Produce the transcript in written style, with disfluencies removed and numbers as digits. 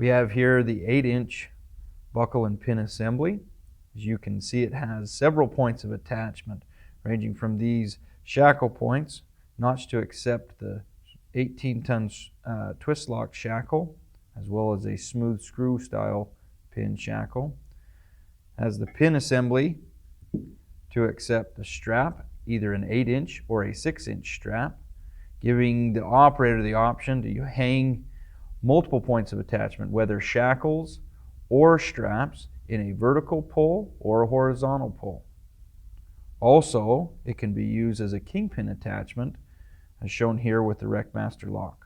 We have here the 8-inch buckle and pin assembly. As you can see, it has several points of attachment, ranging from these shackle points, notched to accept the 18-ton twist lock shackle, as well as a smooth screw style pin shackle. Has the pin assembly to accept the strap, either an 8-inch or a 6-inch strap, giving the operator the option to hang multiple points of attachment, whether shackles or straps, in a vertical pull or a horizontal pull. Also, it can be used as a kingpin attachment, as shown here with the Recmaster lock.